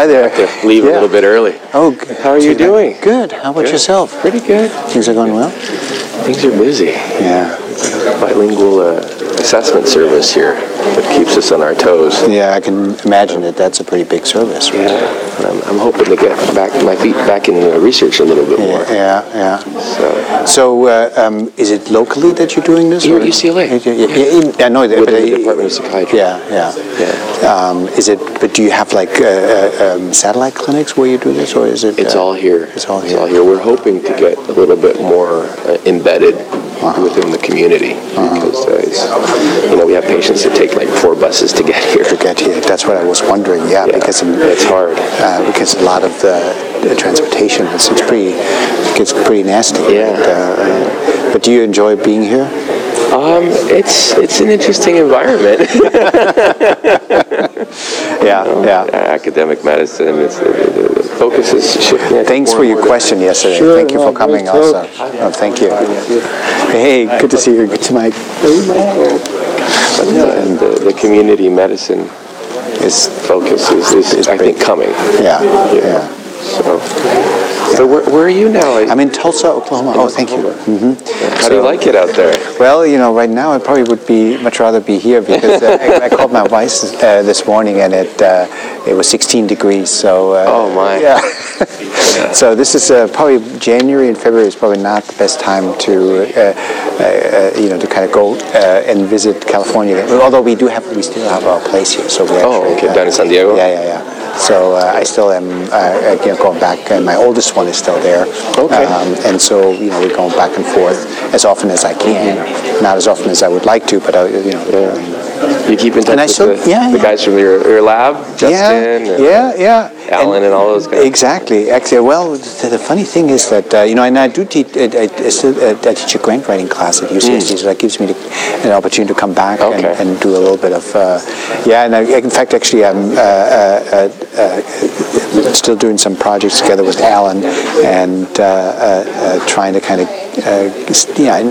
Hi there. I have to leave a little bit early. Oh, how are you doing? Good. How about yourself? Pretty good. Things are going well? Things are busy. Yeah. Bilingual assessment service here that keeps us on our toes. Yeah, I can imagine that that's a pretty big service. Right? Yeah. I'm hoping to get my feet back in research a little bit more. Yeah. So is it locally that you're doing this? Here at UCLA. I know that. Within the Department of Psychiatry. Yeah. But do you have like satellite clinics where you do this, or is it? It's all here. It's all here. We're hoping to get a little bit more embedded within the community because we have patients that take like 4 buses to get here. That's what I was wondering. Yeah. Because it's hard. Because a lot of the transportation it gets pretty nasty. Yeah. But do you enjoy being here? It's an interesting environment. Academic medicine. The focus is shifting. Thanks for your question yesterday. Sure, thank you for coming also. Thank you. Hey, good to see you. Good to Mike. And the community medicine focus is I think coming. Yeah. So where are you now? I'm in Tulsa, Oklahoma. Oh, thank you. Mm-hmm. How do you like it out there? Well, right now I probably would much rather be here because I called my wife this morning and it was 16 degrees. So oh my. Yeah. So this is probably January and February is probably not the best time to to kind of go and visit California. Although we still have our place here. So we actually, down in San Diego. Yeah. So I still am going back, and my oldest one is still there. Okay. And so we're going back and forth as often as I can. Not as often as I would like to, but You keep in touch with the guys from your lab, Justin, Alan, and all those guys. Exactly. Actually, well, the funny thing is that and I do teach. I teach a grant writing class at UCSD, so that gives me an opportunity to come back and do a little bit of And in fact, actually, I'm still doing some projects together with Alan and trying to kind of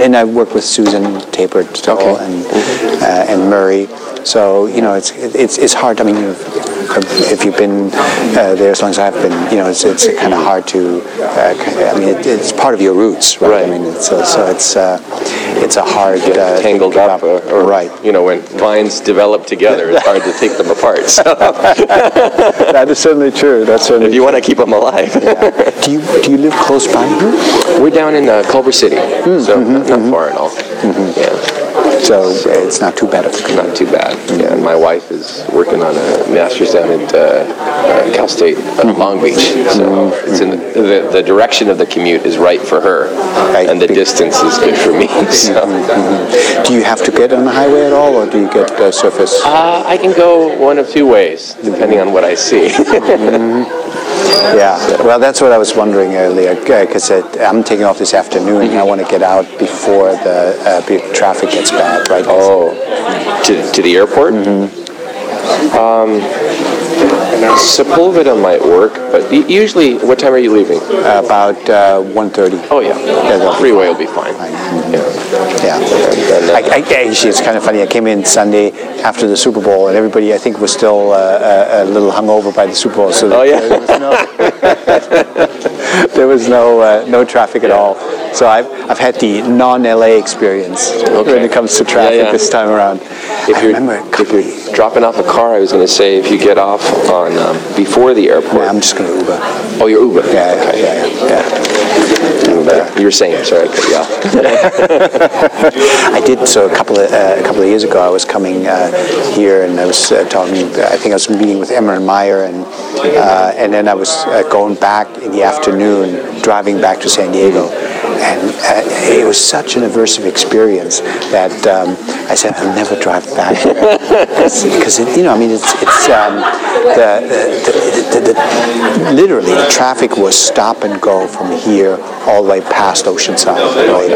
and I work with Susan Tapert still and Murray. So it's hard. I mean, if you've been there as long as I've been, it's kind of hard to. It's part of your roots, right? I mean, it's a hard tangled up, right? When vines develop together, it's hard to take them apart. So. That is certainly true. If you want to keep them alive. Do you live close by here? We're down in Culver City, so not far at all. Yeah. So it's not too bad. Not too bad. Yeah, and my wife is working on a master's down at Cal State Long Beach. So it's in the direction of the commute is right for her, and the distance is good for me. So. Do you have to get on the highway at all, or do you get surface? I can go one of 2 ways, depending on what I see. Yeah, well, that's what I was wondering earlier, because I'm taking off this afternoon, and I want to get out before the traffic gets bad, right? Oh, to the airport? Sepulveda might work, but usually, what time are you leaving? About 1:30. Oh, yeah. The freeway will be fine. Actually, it's kind of funny. I came in Sunday after the Super Bowl, and everybody, I think, was still a little hungover by the Super Bowl. So there was no traffic at all. So I've had the non-LA experience when it comes to traffic this time around. If you're dropping off a car, I was going to say, if you get off on before the airport. Yeah, I'm just going to Uber. Oh, you're Uber? Yeah. You were saying, sorry, I cut you off. I did. So a couple of years ago, I was coming here, and I was talking. I think I was meeting with Emmer and Meyer, and then I was going back in the afternoon, driving back to San Diego, and it was such an aversive experience that I said I'll never drive back because literally the traffic was stop and go from here all the way past Oceanside, right?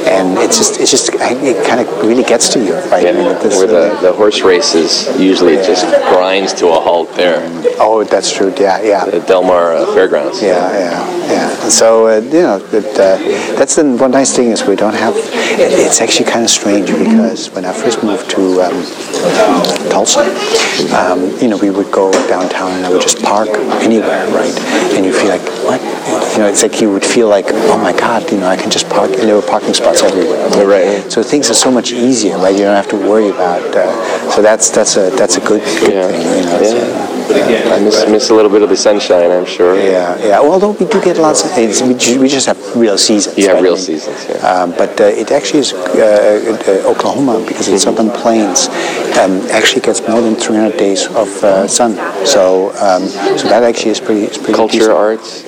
And it kind of really gets to you, right? Where the horse races usually just grinds to a halt there. Oh, that's true. Yeah. The Del Mar Fairgrounds. Yeah. So that's the one nice thing is we don't have. It's actually kind of strange because when I first moved to Tulsa, we would go downtown and I would just park anywhere, right? And you feel like, what? It's like you would feel like, oh my God, I can just park, and there were parking spots everywhere. Right. So things are so much easier, right? You don't have to worry about. So that's a good thing. I miss a little bit of the sunshine, I'm sure. Yeah. Although we do get lots of things, we just have real seasons. You have real seasons, yeah. But it actually is Oklahoma, because it's southern plains, actually gets more than 300 days of sun. So that actually is pretty Culture, decent. arts.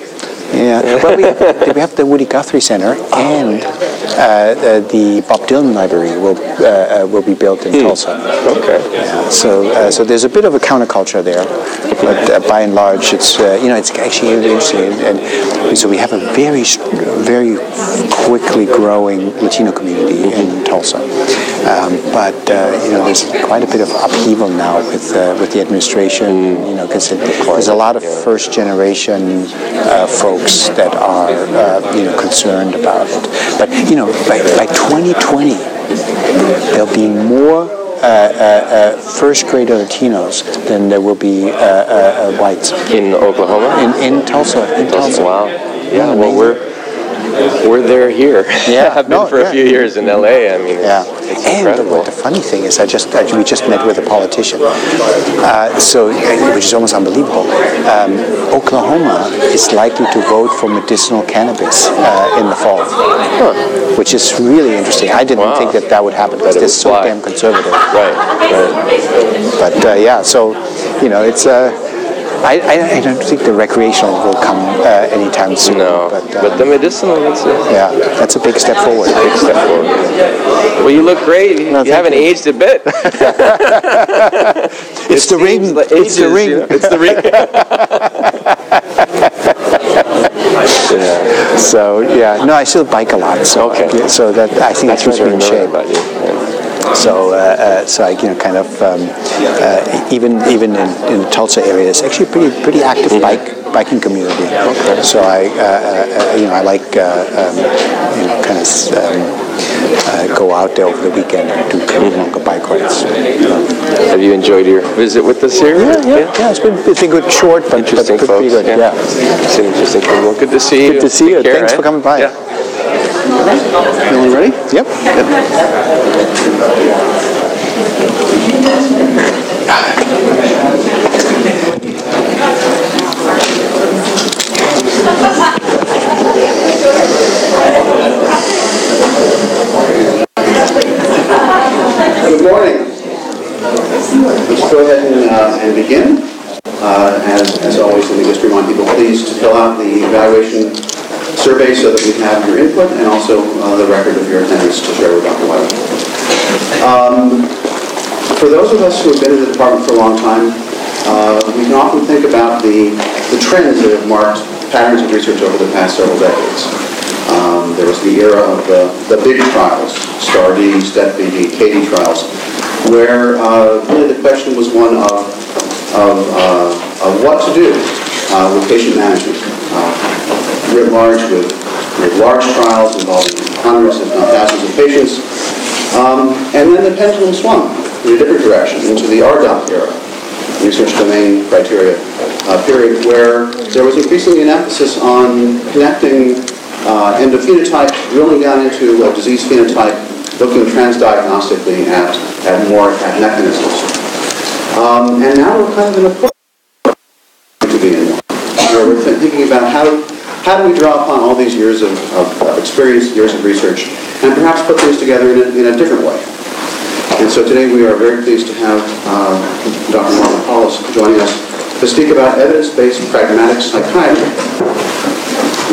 Yeah. Well, we have the Woody Guthrie Center, and the Bob Dylan Library will be built in Tulsa. Okay. Yeah. So there's a bit of a counterculture there, but by and large, it's actually really interesting, and so we have a very quickly growing Latino community in Tulsa, but there's quite a bit of upheaval now with the administration. Because there's a lot of first generation folks that are concerned about it. But by 2020, there'll be more first grade Latinos than there will be whites in Oklahoma. In Tulsa. Wow. Yeah. Well, we're there here. Yeah. I've been for a few years in LA. I mean, it's incredible. And the funny thing is, we just met with a politician, which is almost unbelievable. Oklahoma is likely to vote for medicinal cannabis in the fall, which is really interesting. I didn't think that would happen because they're so damn conservative. Right. But so it's. I don't think the recreational will come anytime soon. No, but the medicinal, that's a big step forward. Well, you look great. You haven't aged a bit. It's the ring. It's the ring. It's the ring. So no, I still bike a lot. So so that I think that's keeps me in shape. About you. So I kind of even in the Tulsa area, it's actually a pretty active biking community. Okay. So I like kind of go out there over the weekend and do longer bike rides. Have you enjoyed your visit with us here? Yeah. It's been good, short, but interesting, but pretty folks. good. Yeah. It's an interesting thing. Well, good to see you. Good to see you. Thanks for coming by. Yeah. You ready? Yep. Good morning. Let's go ahead and begin. As always, let me just remind people, please, to fill out the evaluation survey so that we have your input and also the record of your attendance to share with Dr. Wiley. For those of us who have been in the department for a long time, we can often think about the trends that have marked patterns of research over the past several decades. There was the era of the big trials, STAR-D, STEP-BD, KD trials, where really the question was one of what to do with patient management. Writ large, with large trials involving hundreds, if not thousands of patients. And then the pendulum swung in a different direction into the RDoC era, research domain criteria period, where there was increasingly an emphasis on connecting endophenotype, drilling down into a disease phenotype, looking transdiagnostically at mechanisms. And now we're kind of in a point to be in, where we're thinking about how do we draw upon all these years of experience, years of research, and perhaps put things together in a different way. And so today we are very pleased to have Dr. Paulus joining us to speak about evidence-based pragmatic psychiatry,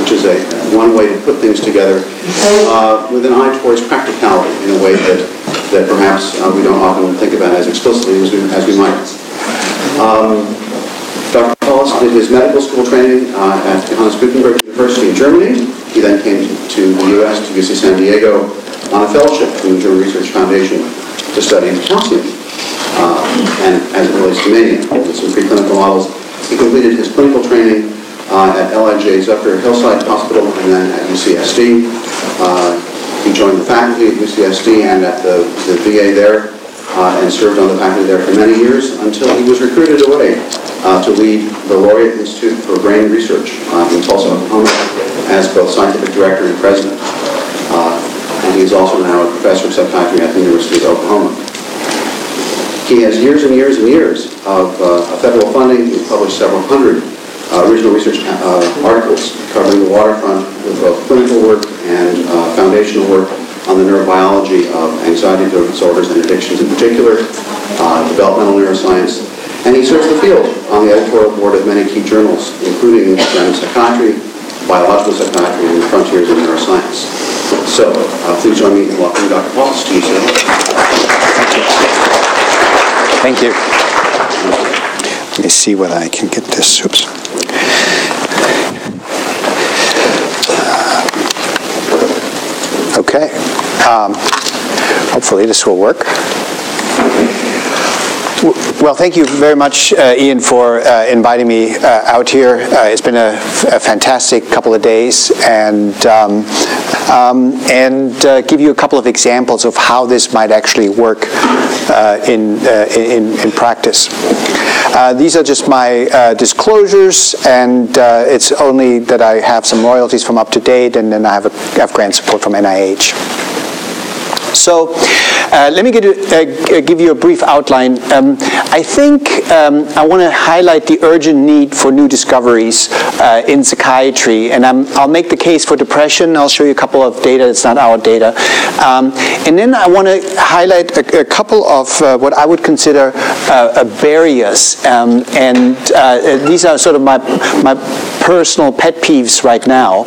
which is one way to put things together with an eye towards practicality in a way that perhaps we don't often think about as explicitly as we might. Dr. Paulus did his medical school training at Johannes Gutenberg University in Germany. He then came to the U.S., to UC San Diego, on a fellowship through the German Research Foundation to study calcium and as it relates to mania with some preclinical models. He completed his clinical training at LIJ Zucker Hillside Hospital and then at UCSD. He joined the faculty at UCSD and at the VA there and served on the faculty there for many years until he was recruited away to lead the Laureate Institute for Brain Research in Tulsa, Oklahoma, as both scientific director and president. And he is also now a professor of psychiatry at the University of Oklahoma. He has years and years and years of federal funding. He's published several hundred original research articles covering the waterfront with both clinical work and foundational work on the neurobiology of anxiety disorders and addictions in particular, developmental neuroscience, and he serves the field on the editorial board of many key journals, including Psychiatry, Biological Psychiatry, and Frontiers in Neuroscience. So, please join me in welcoming Dr. Paulus to UCLA. Thank you. Let me see whether I can get this. Oops. Okay. Hopefully this will work. Well, thank you very much, Ian, for inviting me out here. It's been a fantastic couple of days, and give you a couple of examples of how this might actually work in practice. These are just my disclosures, and it's only that I have some royalties from Up to Date, and then I have grant support from NIH. So let me give you a brief outline. I think I want to highlight the urgent need for new discoveries in psychiatry, and I'll make the case for depression. I'll show you a couple of data. It's not our data. And then I want to highlight a couple of what I would consider barriers, and these are sort of my personal pet peeves right now.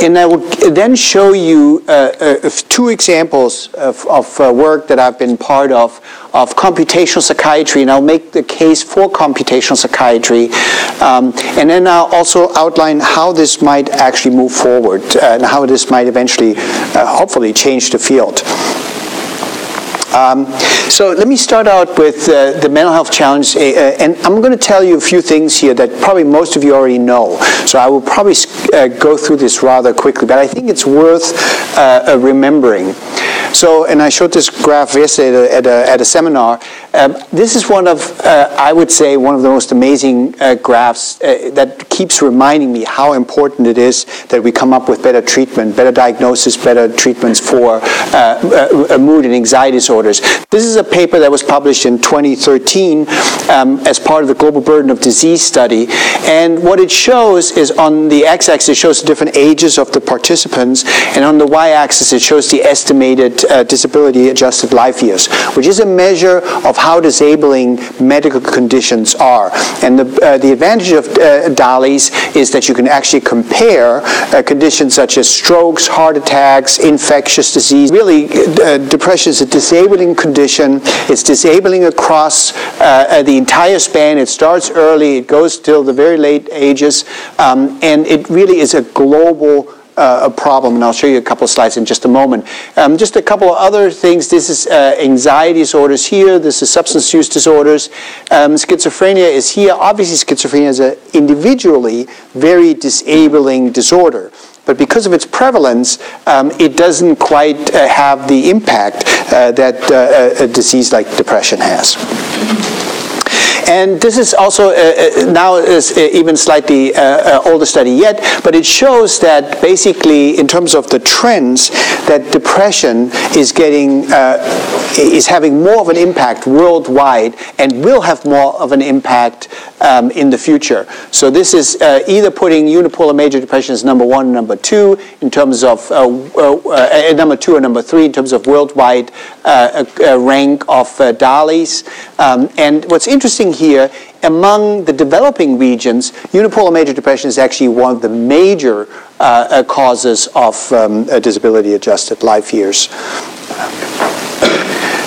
And I will then show you two examples of work that I've been part of computational psychiatry, and I'll make the case for computational psychiatry. And then I'll also outline how this might actually move forward and how this might eventually, hopefully, change the field. So let me start out with the mental health challenge, and I'm going to tell you a few things here that probably most of you already know. So I will probably go through this rather quickly, but I think it's worth remembering. So, and I showed this graph yesterday at a seminar. This is one of, I would say, one of the most amazing graphs that keeps reminding me how important it is that we come up with better treatment, better diagnosis, better treatments for mood and anxiety disorders. This is a paper that was published in 2013 as part of the Global Burden of Disease study. And what it shows is on the x-axis, it shows the different ages of the participants, and on the y-axis, it shows the estimated disability-adjusted life years, which is a measure of how disabling medical conditions are. And the advantage of DALYs is that you can actually compare conditions such as strokes, heart attacks, infectious disease. Really, depression is a disabling condition. It's disabling across the entire span. It starts early. It goes till the very late ages. And it really is a global a problem, and I'll show you a couple of slides in just a moment. Just a couple of other things. This is anxiety disorders here. This is substance use disorders. Schizophrenia is here. Obviously, schizophrenia is an individually very disabling disorder. But because of its prevalence, it doesn't quite have the impact that a disease like depression has. And this is also now is even slightly older study yet, but it shows that basically in terms of the trends, that depression is is having more of an impact worldwide and will have more of an impact in the future. So this is either putting unipolar major depression as number 1 and number 2 in terms of number 2 and number 3 in terms of worldwide rank of DALYs. And what's interesting here, among the developing regions, unipolar major depression is actually one of the major causes of disability-adjusted life years.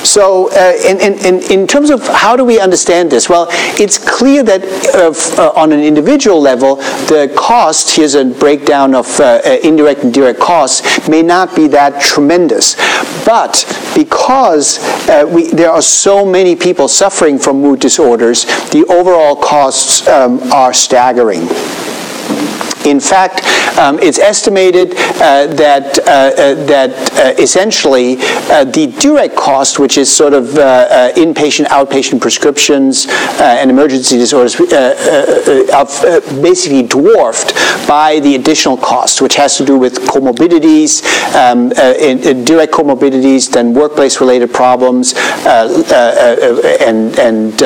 So in terms of how do we understand this? Well, it's clear that on an individual level, the cost, here's a breakdown of indirect and direct costs, may not be that tremendous. But because there are so many people suffering from mood disorders, the overall costs are staggering. In fact, it's estimated that essentially the direct cost, which is sort of inpatient, outpatient prescriptions and emergency disorders, basically dwarfed by the additional cost, which has to do with comorbidities, direct comorbidities, then workplace-related problems, and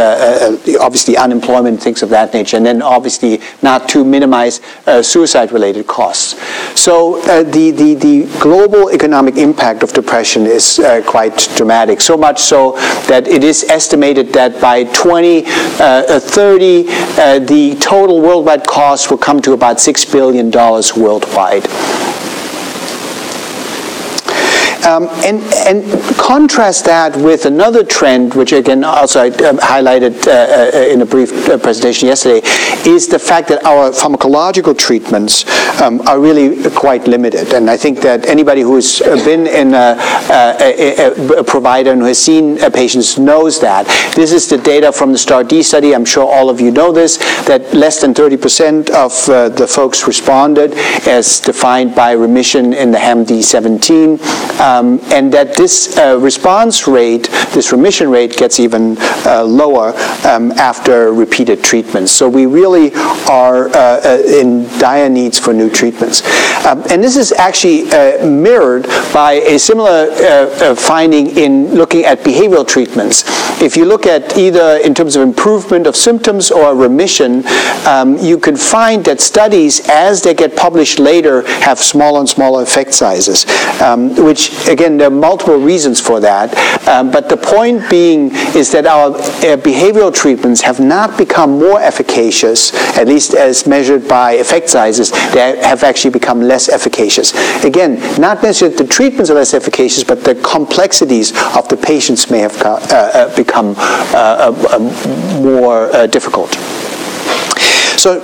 obviously unemployment, things of that nature, and then obviously not to minimize suicide-related costs. So the global economic impact of depression is quite dramatic, so much so that it is estimated that by 2030, the total worldwide cost will come to about $6 billion worldwide. And contrast that with another trend, which again also I highlighted in a brief presentation yesterday, is the fact that our pharmacological treatments are really quite limited. And I think that anybody who's been in a provider and who has seen patients knows that. This is the data from the STAR-D study. I'm sure all of you know this, that less than 30% of the folks responded as defined by remission in the HAM-D17. And that this response rate, this remission rate, gets even lower after repeated treatments. So we really are in dire needs for new treatments. And this is actually mirrored by a similar finding in looking at behavioral treatments. If you look at either in terms of improvement of symptoms or remission, you can find that studies, as they get published later, have smaller and smaller effect sizes, which again, there are multiple reasons for that, but the point being is that our behavioral treatments have not become more efficacious, at least as measured by effect sizes. They have actually become less efficacious. Again, not necessarily the treatments are less efficacious, but the complexities of the patients may have become more difficult. So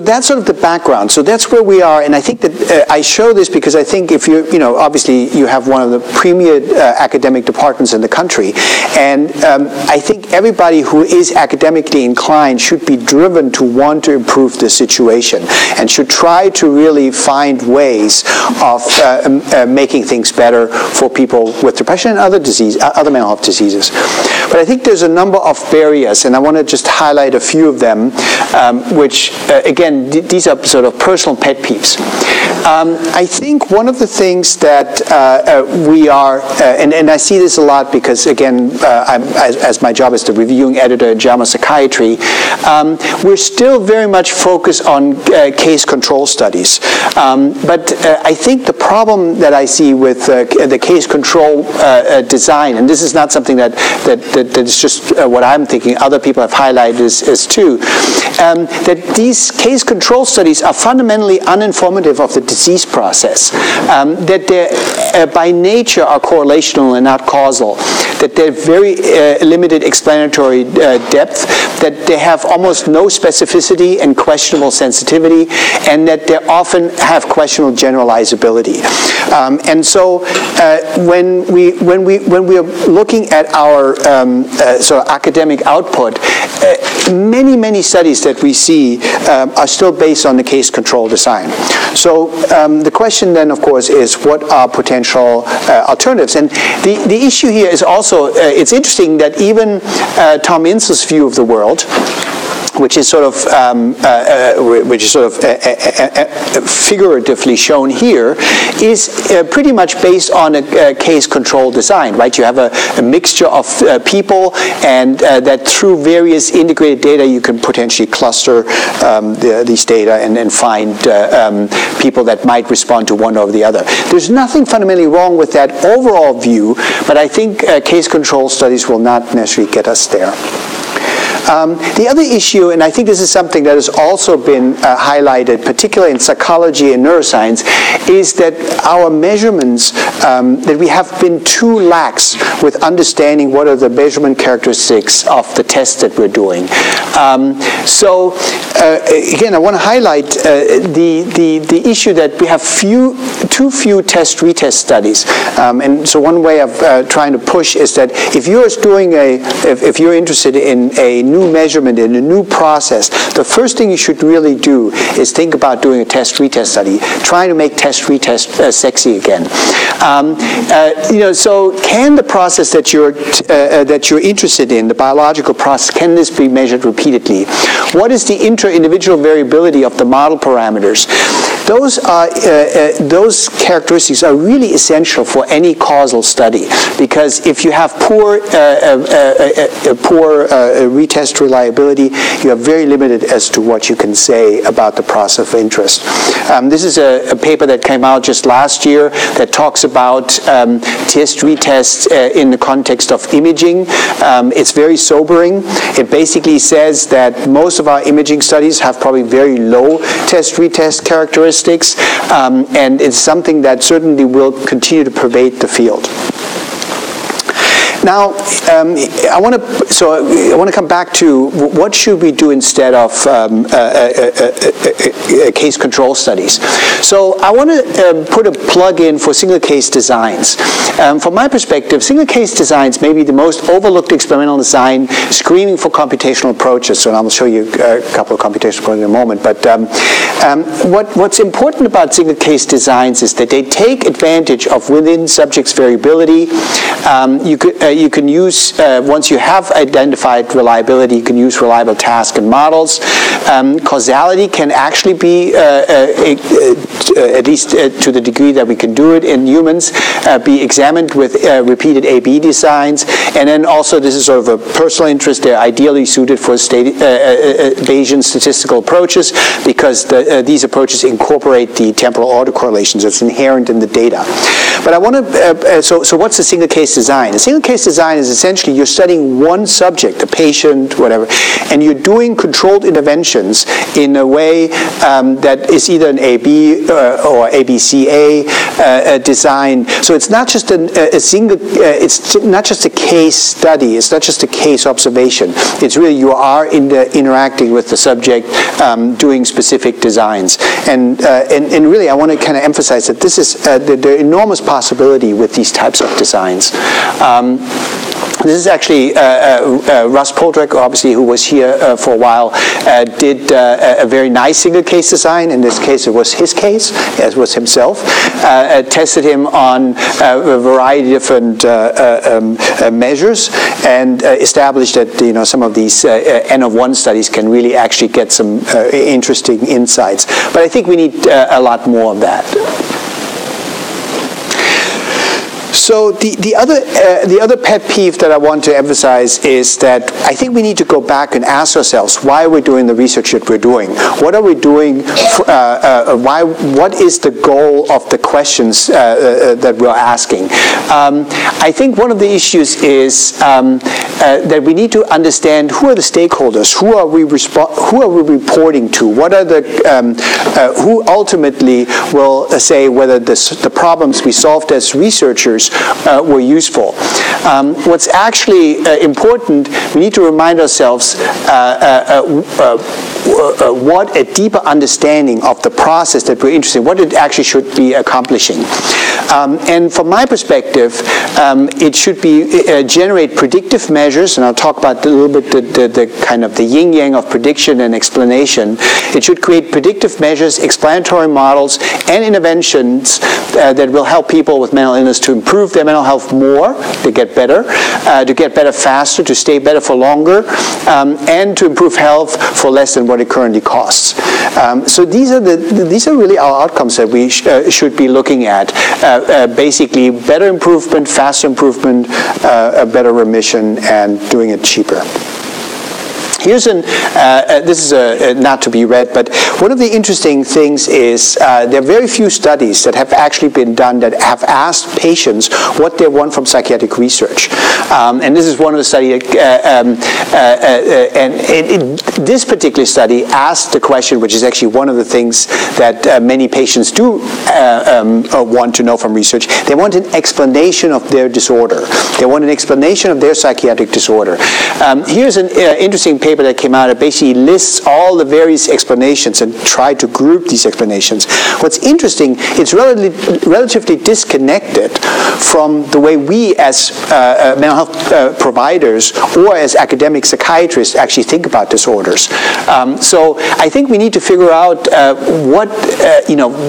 that's sort of the background. So that's where we are, and I think that I show this because I think if you obviously you have one of the premier academic departments in the country, and I think everybody who is academically inclined should be driven to want to improve the situation and should try to really find ways of making things better for people with depression and other mental health diseases. But I think there's a number of barriers, and I want to just highlight a few of them, which, again, these are sort of personal pet peeves. I think one of the things that we are, and I see this a lot because, again, as my job as the reviewing editor at JAMA Psychiatry, we're still very much focused on case control studies. But I think the problem that I see with the case control design, and this is not something that is just what I'm thinking, other people have highlighted as too, that these case control studies are fundamentally uninformative of the disease process, that they by nature are correlational and not causal, that they're very limited explanatory depth, that they have almost no specificity and questionable sensitivity, and that they often have questionable generalizability. And so when we are looking at our sort of academic output, many studies that we see are still based on the case control design. So the question then, of course, is what are potential alternatives? And the issue here is also, it's interesting that even Tom Insel's view of the world, which is sort of figuratively shown here, is pretty much based on a case control design, right? You have a mixture of people, and that through various integrated data you can potentially cluster these data and then find people that might respond to one over the other. There's nothing fundamentally wrong with that overall view, but I think case control studies will not necessarily get us there. The other issue, and I think this is something that has also been highlighted, particularly in psychology and neuroscience, is that our measurements, that we have been too lax with understanding what are the measurement characteristics of the tests that we're doing. So again, I want to highlight the issue that we have too few test-retest studies. And so one way of trying to push is that if you're interested in a new measurement in a new process, the first thing you should really do is think about doing a test-retest study, trying to make test-retest sexy again. So can the process that you're interested in, the biological process, can this be measured repeatedly? What is the inter-individual variability of the model parameters? Those characteristics are really essential for any causal study, because if you have poor retest reliability, you are very limited as to what you can say about the process of interest. This is a paper that came out just last year that talks about test-retest in the context of imaging. It's very sobering. It basically says that most of our imaging studies have probably very low test-retest characteristics, and it's something that certainly will continue to pervade the field. Now, I want to come back to what should we do instead of case control studies. So I want to put a plug in for single case designs. From my perspective, single case designs may be the most overlooked experimental design, screaming for computational approaches. So I'll show you a couple of computational approaches in a moment. But what's important about single case designs is that they take advantage of within subjects' variability. You can use, once you have identified reliability, you can use reliable tasks and models. Causality can actually be, at least to the degree that we can do it in humans, be examined with repeated A-B designs. And then also, this is sort of a personal interest, they're ideally suited for Bayesian statistical approaches, because these approaches incorporate the temporal autocorrelations that's inherent in the data. But I want to, so what's a single case design? A single case design is essentially you're studying one subject, a patient, whatever, and you're doing controlled interventions in a way that is either an AB or ABCA design. So it's not just it's not just a case study. It's not just a case observation. It's really you are interacting with the subject, doing specific designs, and really I want to kind of emphasize that this is the enormous possibility with these types of designs. This is actually Russ Poldrak, obviously, who was here for a while, did a very nice single case design. In this case, it was his case, as was himself. Tested him on a variety of different measures, and established that some of these N of 1 studies can really actually get some interesting insights. But I think we need a lot more of that. So the other pet peeve that I want to emphasize is that I think we need to go back and ask ourselves why we're doing the research that we're doing. What are we doing? What is the goal of the questions that we're asking? I think one of the issues is that we need to understand who are the stakeholders, who are we reporting to, what are the who ultimately will say whether the problems we solved as researchers were useful. What's actually important, we need to remind ourselves what a deeper understanding of the process that we're interested in, what it actually should be accomplishing. And from my perspective, it should be generate predictive measures, and I'll talk about a little bit the kind of the yin-yang of prediction and explanation. It should create predictive measures, explanatory models, and interventions that will help people with mental illness to improve their mental health more, to get better faster, to stay better for longer, and to improve health for less than what it currently costs. So these are really our outcomes that we should be looking at. Basically, better improvement, faster improvement, a better remission, and doing it cheaper. Here's this is not to be read, but one of the interesting things is there are very few studies that have actually been done that have asked patients what they want from psychiatric research. And this is one of the studies, this particular study asked the question, which is actually one of the things that many patients do want to know from research. They want an explanation of their disorder. They want an explanation of their psychiatric disorder. Here's an interesting paper paper that came out that basically lists all the various explanations and tried to group these explanations. What's interesting, it's relatively disconnected from the way we as mental health providers or as academic psychiatrists actually think about disorders. So I think we need to figure out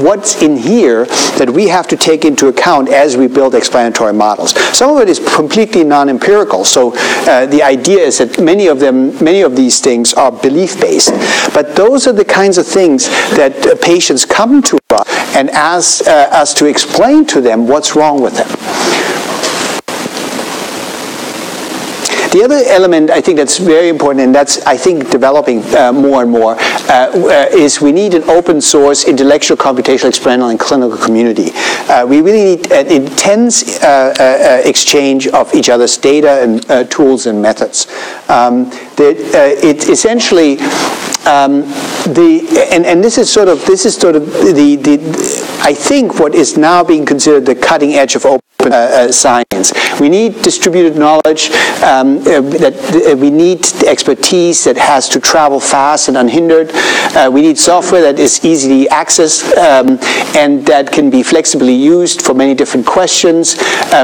what's in here that we have to take into account as we build explanatory models. Some of it is completely non-empirical. So the idea is that many of these things are belief-based. But those are the kinds of things that patients come to us and ask us to explain to them what's wrong with them. The other element I think that's very important, and that's I think developing more and more, is we need an open source intellectual, computational, experimental, and clinical community. We really need an intense exchange of each other's data and tools and methods. It essentially this is sort of the I think what is now being considered the cutting edge of open science. We need distributed knowledge. That we need expertise that has to travel fast and unhindered. We need software that is easily accessed and that can be flexibly used for many different questions.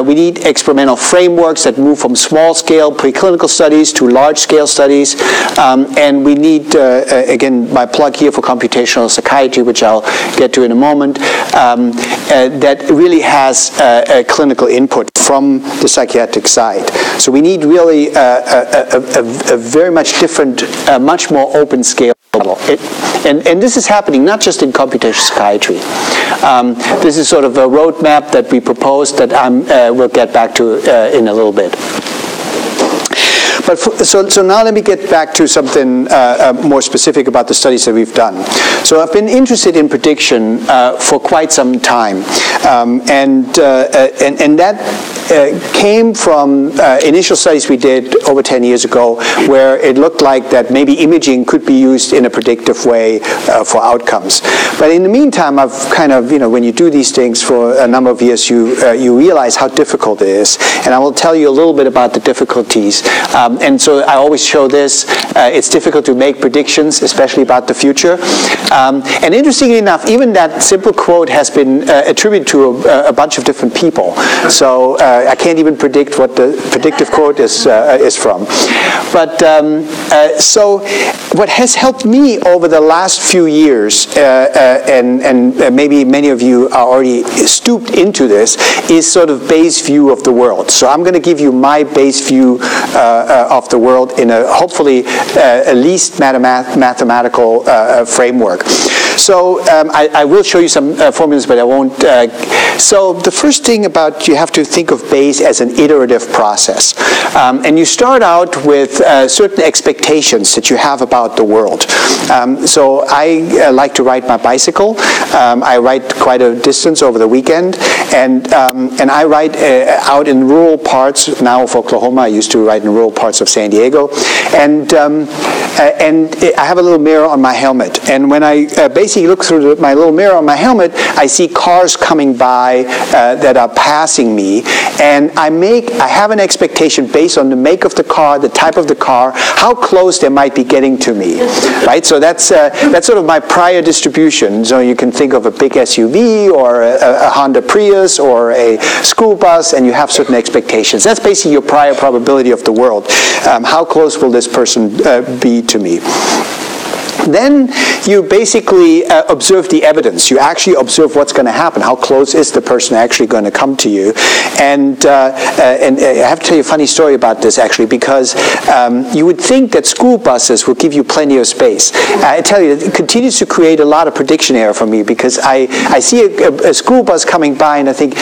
We need experimental frameworks that move from small-scale preclinical studies to large-scale studies. And we need, again, my plug here for computational psychiatry, which I'll get to in a moment, that really has a clinical input from the psychiatric side. So we need really a very much different, much more open scale model. And this is happening not just in computational psychiatry. This is sort of a roadmap that we proposed that we'll get back to in a little bit. But so now let me get back to something more specific about the studies that we've done. So I've been interested in prediction for quite some time, and that came from initial studies we did over 10 years ago, where it looked like that maybe imaging could be used in a predictive way for outcomes. But in the meantime, I've kind of, when you do these things for a number of years, you realize how difficult it is. And I will tell you a little bit about the difficulties. And so I always show this. It's difficult to make predictions, especially about the future. And interestingly enough, even that simple quote has been attributed to a bunch of different people. So I can't even predict what the predictive quote is from. But so what has helped me over the last few years, and maybe many of you are already stooped into this, is sort of base view of the world. So I'm going to give you my base view of the world in a hopefully at least mathematical framework. So I will show you some formulas, but I won't. So the first thing about, you have to think of base as an iterative process. And you start out with certain expectations that you have about the world. So I like to ride my bicycle. I ride quite a distance over the weekend, and I ride out in rural parts now of Oklahoma. I used to ride in rural parts of San Diego, and I have a little mirror on my helmet. And when I basically look through my little mirror on my helmet, I see cars coming by that are passing me, and I have an expectation based on the make of the car, the type of the car, how close they might be getting to me, right? So that's sort of my prior distribution. So you can think of a big SUV or a Honda Prius or a school bus, and you have certain expectations. That's basically your prior probability of the world. How close will this person be to me? Then you basically observe the evidence. You actually observe what's going to happen. How close is the person actually going to come to you? And I have to tell you a funny story about this, actually, because you would think that school buses will give you plenty of space. I tell you, it continues to create a lot of prediction error for me, because I see a school bus coming by, and I think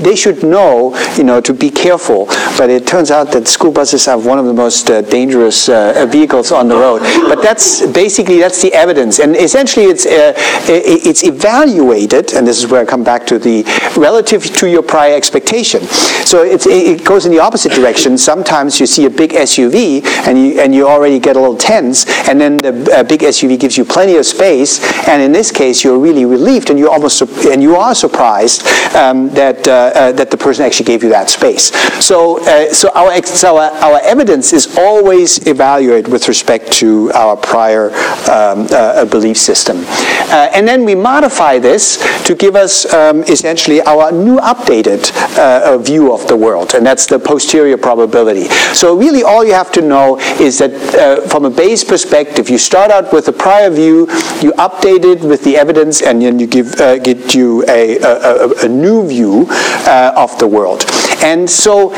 they should know, to be careful. But it turns out that school buses are one of the most dangerous vehicles on the road. But that's basically basically that's the evidence, and essentially it's evaluated, and this is where I come back to the relative to your prior expectation. So it goes in the opposite direction. Sometimes you see a big SUV and you already get a little tense, and then the big SUV gives you plenty of space, and in this case you're really relieved, and you are surprised that the person actually gave you that space. So our evidence is always evaluated with respect to our prior belief system, and then we modify this to give us essentially our new updated view of the world, and that's the posterior probability. So really all you have to know is that from a base perspective, you start out with a prior view, you update it with the evidence, and then you get you a new view of the world. And so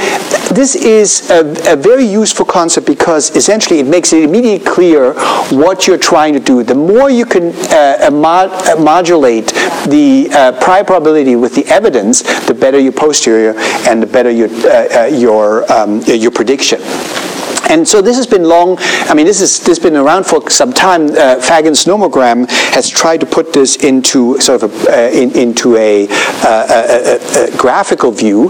this is a very useful concept because essentially it makes it immediately clear what you're trying to do. The more you can modulate the prior probability with the evidence, the better your posterior and the better your prediction. And so this has been long, I mean, this has been around for some time. Fagin's nomogram has tried to put this into sort of a graphical view.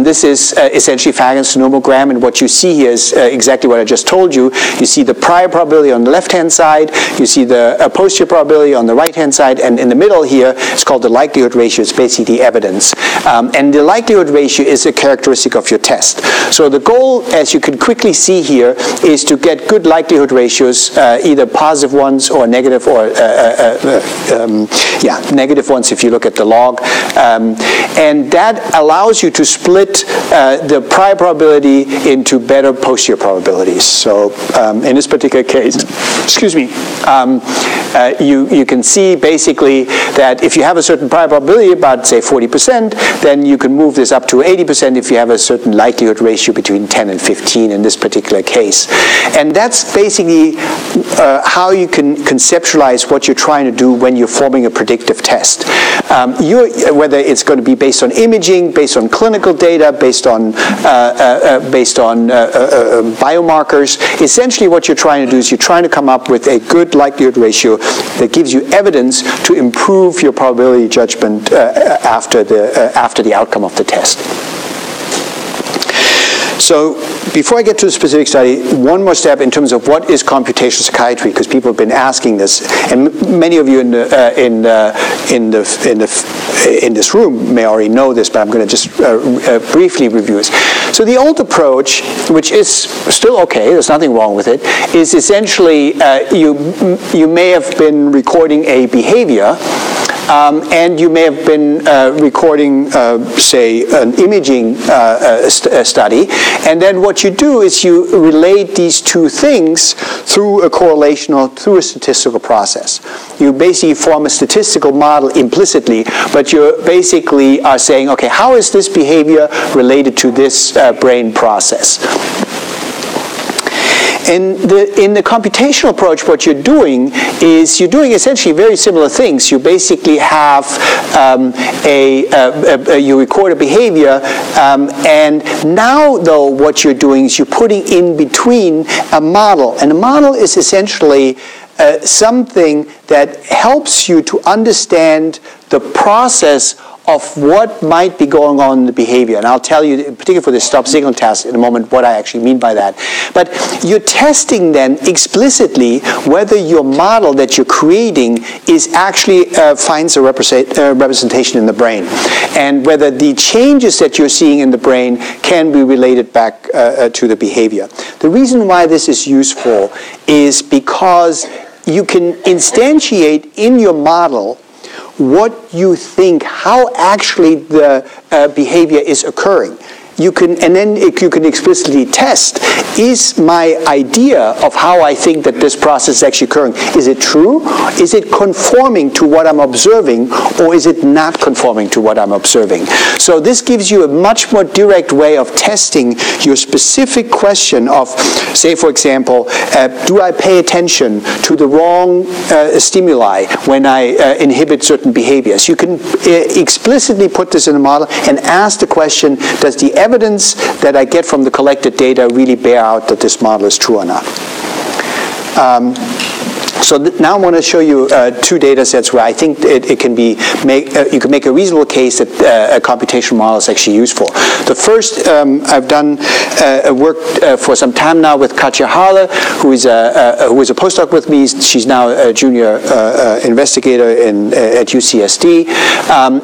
This is essentially Fagin's nomogram, and what you see here is exactly what I just told you. You see the prior probability on the left-hand side, you see the posterior probability on the right-hand side, and in the middle here, it's called the likelihood ratio. It's basically the evidence. And the likelihood ratio is a characteristic of your test. So the goal, as you can quickly see here, is to get good likelihood ratios, either positive ones or negative, or negative ones if you look at the log, and that allows you to split the prior probability into better posterior probabilities. So in this particular case, excuse me, you can see basically that if you have a certain prior probability, about say 40%, then you can move this up to 80% if you have a certain likelihood ratio between 10 and 15 in this particular case. And that's basically how you can conceptualize what you're trying to do when you're forming a predictive test. Whether it's going to be based on imaging, based on clinical data, based on biomarkers, essentially what you're trying to do is you're trying to come up with a good likelihood ratio that gives you evidence to improve your probability judgment after the outcome of the test. So before I get to the specific study, one more step in terms of what is computational psychiatry, because people have been asking this, and many of you in this room may already know this, but I'm going to just briefly review this. So the old approach, which is still okay, there's nothing wrong with it, is essentially you may have been recording a behavior, and you may have been recording, say, an imaging study, and then what you do is you relate these two things through a correlation or through a statistical process. You basically form a statistical model implicitly, but you basically are saying, okay, how is this behavior related to this brain process? In the computational approach, what you're doing is you're doing essentially very similar things. You basically have you record a behavior, and now though what you're doing is you're putting in between a model, and a model is essentially something that helps you to understand the process of what might be going on in the behavior. And I'll tell you, particularly for the stop signal test in a moment, what I actually mean by that. But you're testing then explicitly whether your model that you're creating is actually finds a representation in the brain, and whether the changes that you're seeing in the brain can be related back to the behavior. The reason why this is useful is because you can instantiate in your model what you think, how actually the behavior is occurring. You can explicitly test, is my idea of how I think that this process is actually occurring, is it true? Is it conforming to what I'm observing, or is it not conforming to what I'm observing? So this gives you a much more direct way of testing your specific question of, say for example, do I pay attention to the wrong stimuli when I inhibit certain behaviors? You can explicitly put this in a model and ask the question, does the evidence that I get from the collected data really bear out that this model is true or not? So now I want to show you two data sets where I think it can be you can make a reasonable case that a computational model is actually useful. The first, I've done work for some time now with Katja Harle, who is a postdoc with me. She's now a junior investigator at UCSD,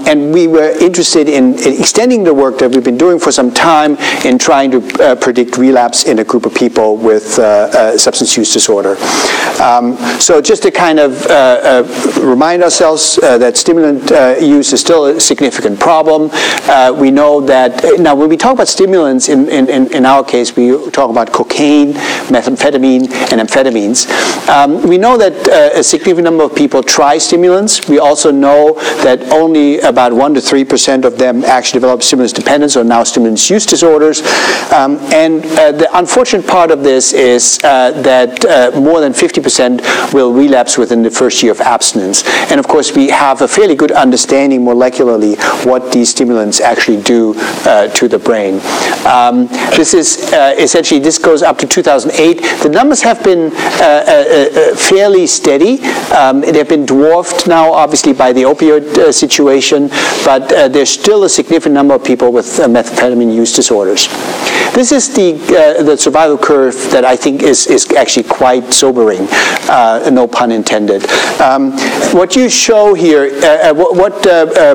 and we were interested in extending the work that we've been doing for some time in trying to predict relapse in a group of people with substance use disorder. So just to kind of remind ourselves that stimulant use is still a significant problem. We know that, now when we talk about stimulants, in our case, we talk about cocaine, methamphetamine, and amphetamines. We know that a significant number of people try stimulants. We also know that only about 1 to 3% of them actually develop stimulants dependence, or now stimulants use disorders. And the unfortunate part of this is that more than 50% will relapse within the first year of abstinence. And of course, we have a fairly good understanding molecularly what these stimulants actually do to the brain. This is essentially, this goes up to 2008. The numbers have been fairly steady. They've been dwarfed now, obviously, by the opioid situation, but there's still a significant number of people with methamphetamine use disorders. This is the survival curve that I think is actually quite sobering, no pun intended. What you show here, what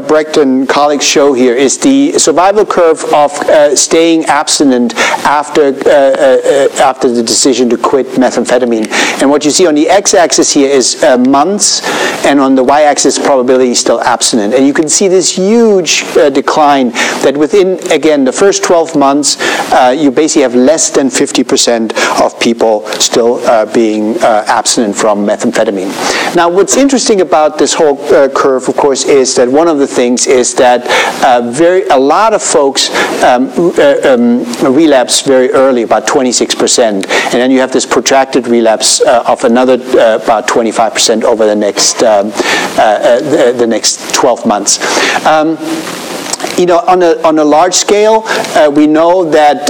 Brecht and colleagues show here is the survival curve of staying abstinent after the decision to quit methamphetamine. And what you see on the x-axis here is months, and on the y-axis probability still abstinent. And you can see this huge decline that within, again, the first 12 months, you basically have less than 50% of people still being abstinent from methamphetamine. Now, what's interesting about this whole curve, of course, is that one of the things is that a lot of folks relapse very early, about 26%, and then you have this protracted relapse of another about 25% over the next 12 months. You know, on a large scale, we know that,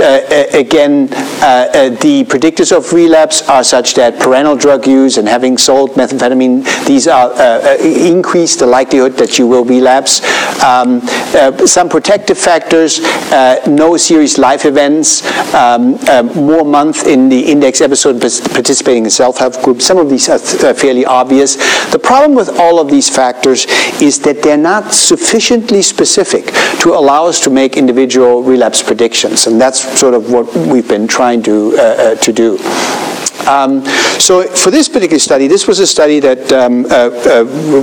again, the predictors of relapse are such that parental drug use and having sold methamphetamine, these are increase the likelihood that you will relapse. Some protective factors, no serious life events, more months in the index episode participating in self-help groups. Some of these are fairly obvious. The problem with all of these factors is that they're not sufficiently specific to allow us to make individual relapse predictions, and that's sort of what we've been trying to do. So for this particular study, this was a study that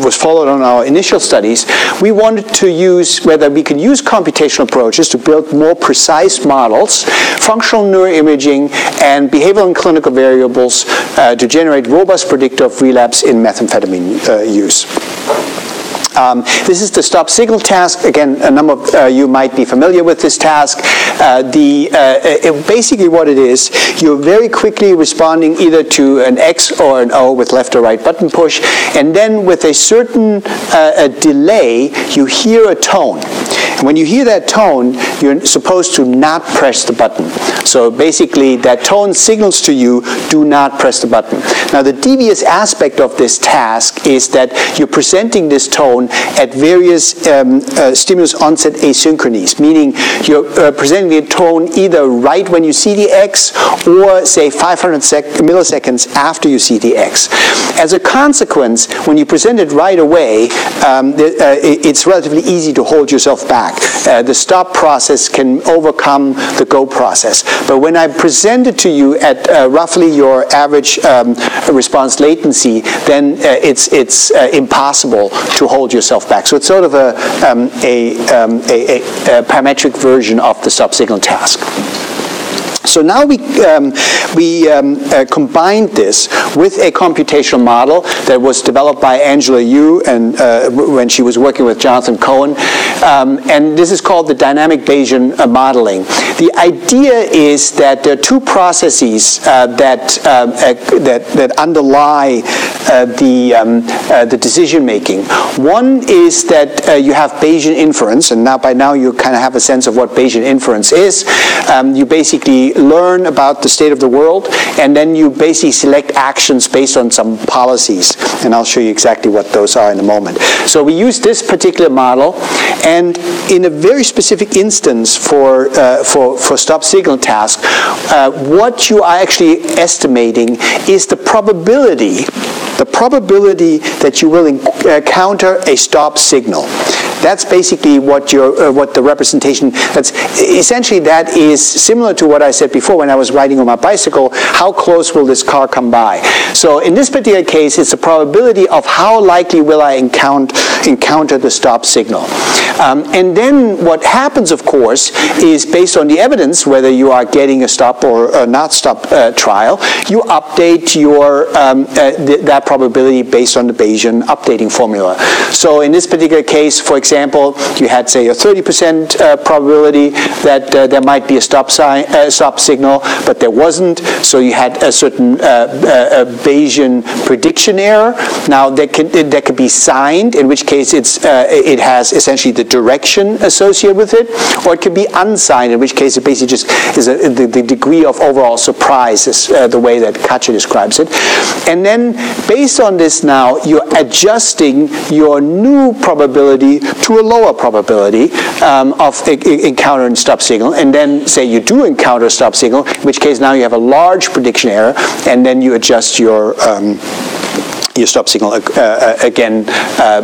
was followed on our initial studies. We wanted to use whether we could use computational approaches to build more precise models, functional neuroimaging, and behavioral and clinical variables to generate robust predictor of relapse in methamphetamine use. This is the stop signal task. Again, a number of you might be familiar with this task. Basically what it is, you're very quickly responding either to an X or an O with left or right button push, and then with a certain delay, you hear a tone. And when you hear that tone, you're supposed to not press the button. So basically, that tone signals to you, do not press the button. Now, the devious aspect of this task is that you're presenting this tone at various stimulus onset asynchronies, meaning you're presenting the tone either right when you see the X or, say, 500 milliseconds after you see the X. As a consequence, when you present it right away, it's relatively easy to hold yourself back. The stop process can overcome the go process. But when I present it to you at roughly your average response latency, then it's impossible to hold yourself back. So it's sort of a parametric version of the stop signal task. So now we combined this with a computational model that was developed by Angela Yu and when she was working with Jonathan Cohen, and this is called the dynamic Bayesian modeling. The idea is that there are two processes that underlie the decision making. One is that you have Bayesian inference, and by now you kind of have a sense of what Bayesian inference is. You basically basically learn about the state of the world, and then you basically select actions based on some policies. And I'll show you exactly what those are in a moment. So we use this particular model, and in a very specific instance for stop signal task, what you are actually estimating is the probability that you will encounter a stop signal. That's basically what the representation. That's essentially, that is similar to what I said before when I was riding on my bicycle. How close will this car come by? So in this particular case, it's the probability of how likely will I encounter the stop signal. And then what happens, of course, is based on the evidence, whether you are getting a stop or not stop trial, you update your that probability based on the Bayesian updating formula. So in this particular case, for example, you had, say, a 30% probability that there might be a stop signal, but there wasn't. So you had a certain Bayesian prediction error. Now that could be signed, in which case it has essentially the direction associated with it, or it could be unsigned, in which case it basically just is the degree of overall surprise, is the way that Katja describes it. And then based on this now, you're adjusting your new probability to a lower probability of encountering stop signal, and then say you do encounter a stop signal, in which case now you have a large prediction error, and then you adjust your stop signal again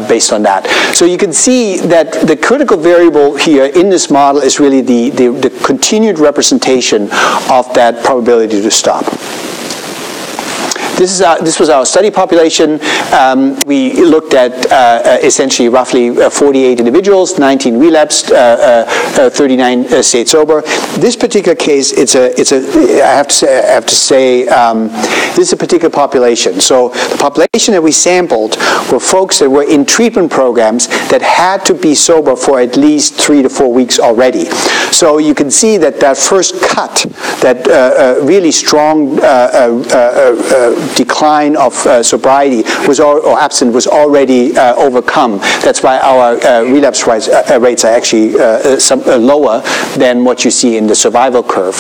based on that. So you can see that the critical variable here in this model is really the continued representation of that probability to stop. This was our study population. We looked at essentially roughly 48 individuals, 19 relapsed, 39 stayed sober. This particular case, I have to say, this is a particular population. So the population that we sampled were folks that were in treatment programs that had to be sober for at least 3 to 4 weeks already. So you can see that first cut, that really strong decline of sobriety or abstinence was already overcome. That's why our relapse rates are actually lower than what you see in the survival curve.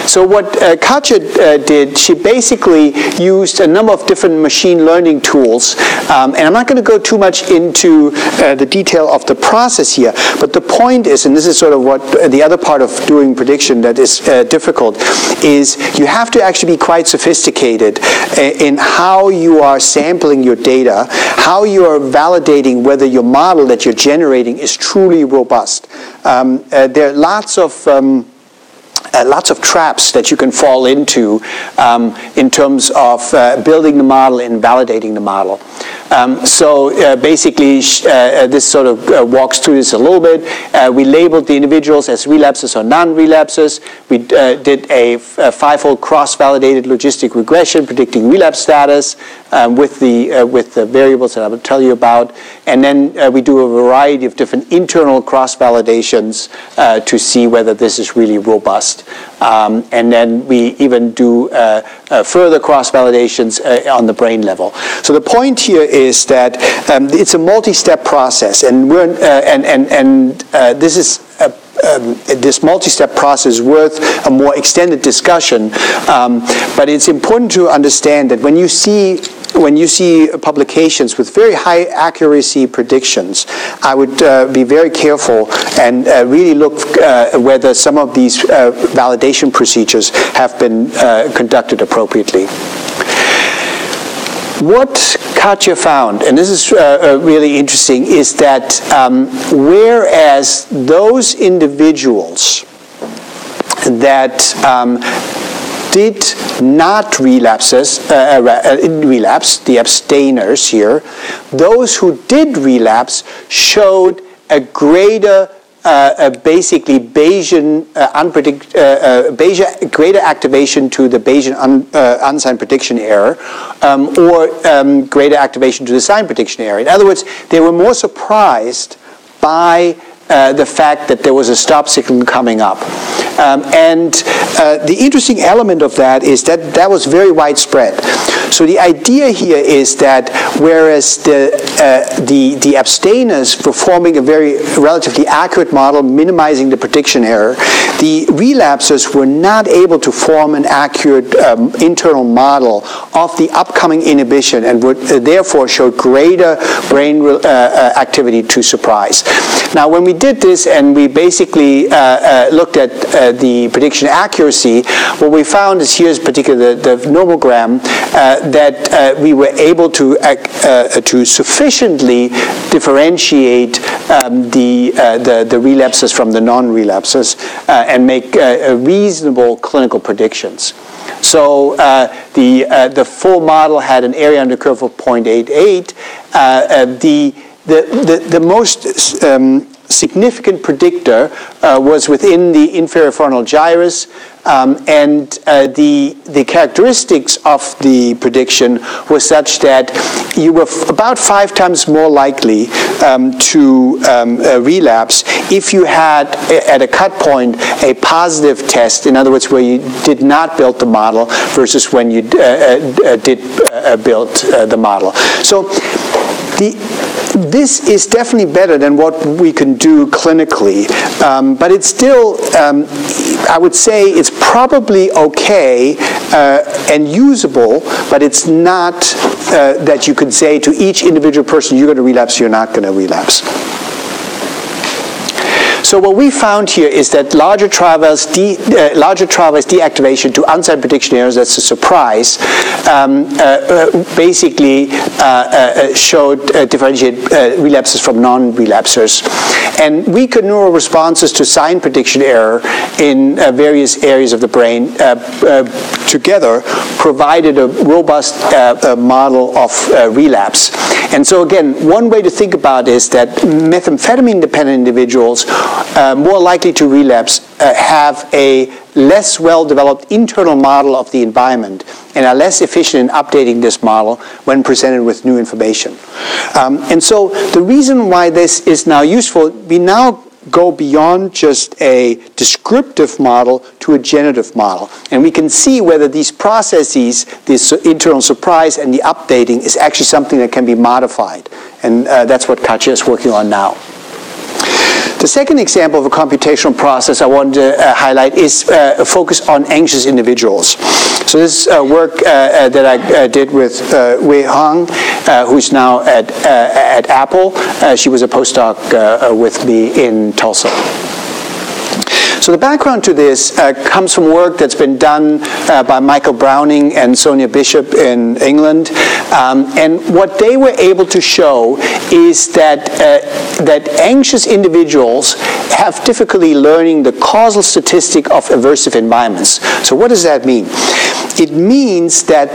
So what Katja did, she basically used a number of different machine learning tools, and I'm not going to go too much into the detail of the process here, but the point is, and this is sort of what the other part of doing prediction that is difficult, is you have to actually be quite sophisticated in how you are sampling your data, how you are validating whether your model that you're generating is truly robust. There are lots of traps that you can fall into in terms of building the model and validating the model. So basically, this sort of walks through this a little bit. We labeled the individuals as relapses or non-relapses. We did a five-fold cross-validated logistic regression predicting relapse status with the variables that I will tell you about. And then we do a variety of different internal cross-validations to see whether this is really robust. And then we even do further cross-validations on the brain level. So the point here is that it's a multi-step process, and this multi-step process is worth a more extended discussion. But it's important to understand that when you see publications with very high accuracy predictions, I would be very careful and really look whether some of these validation procedures have been conducted appropriately. What Katja found, and this is really interesting, is that whereas those individuals that did not relapse, the abstainers here, those who did relapse showed a greater basically Bayesian greater activation to the Bayesian unsigned prediction error, or greater activation to the signed prediction error. In other words, they were more surprised by the fact that there was a stop signal coming up. The interesting element of that is that was very widespread. So the idea here is that whereas the abstainers performing a very relatively accurate model, minimizing the prediction error, the relapsers were not able to form an accurate internal model of the upcoming inhibition and would therefore show greater brain activity to surprise. Now, when we did this and we basically looked at the prediction accuracy, what we found is here's particularly the nomogram that we were able to sufficiently differentiate the relapses from the non-relapses and make reasonable clinical predictions. So the full model had an area under curve of 0.88. The most significant predictor was within the inferior frontal gyrus, and the characteristics of the prediction was such that you were about 5 times more likely to relapse if you had, at a cut point, a positive test, in other words, where you did not build the model versus when you did build the model. So this is definitely better than what we can do clinically, but it's still, I would say it's probably okay and usable, but it's not that you could say to each individual person, you're going to relapse, you're not going to relapse. So what we found here is that larger trials deactivation to unsigned prediction errors, that's a surprise, basically showed differentiate relapses from non-relapsers. And weaker neural responses to sign prediction error in various areas of the brain together provided a robust model of relapse. And so again, one way to think about it is that methamphetamine-dependent individuals more likely to relapse have a less well-developed internal model of the environment and are less efficient in updating this model when presented with new information. And so the reason why this is now useful, we now go beyond just a descriptive model to a generative model. And we can see whether these processes, this internal surprise and the updating, is actually something that can be modified. And that's what Katja is working on now. The second example of a computational process I wanted to highlight is a focus on anxious individuals. So this work that I did with Wei Hong, who's now at Apple. She was a postdoc with me in Tulsa. So the background to this comes from work that's been done by Michael Browning and Sonia Bishop in England. And what they were able to show is that anxious individuals have difficulty learning the causal statistic of aversive environments. So what does that mean? It means that,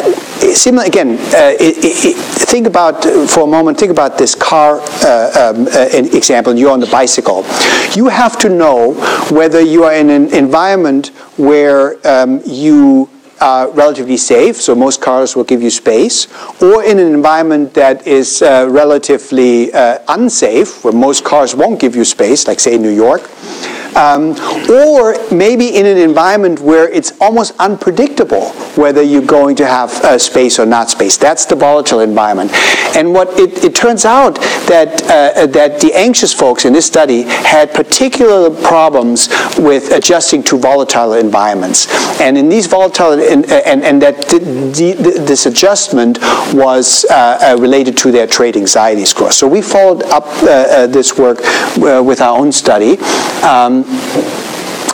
again, think about, for a moment, think about this car example. You're on the bicycle. You have to know whether you are in an environment where you are relatively safe, so most cars will give you space, or in an environment that is relatively unsafe, where most cars won't give you space, like say New York, or maybe in an environment where it's almost unpredictable whether you're going to have space or not space. That's the volatile environment. And what it turns out that the anxious folks in this study had particular problems with adjusting to volatile environments. And in these volatile, and that this adjustment was related to their trait anxiety score. So we followed up this work with our own study.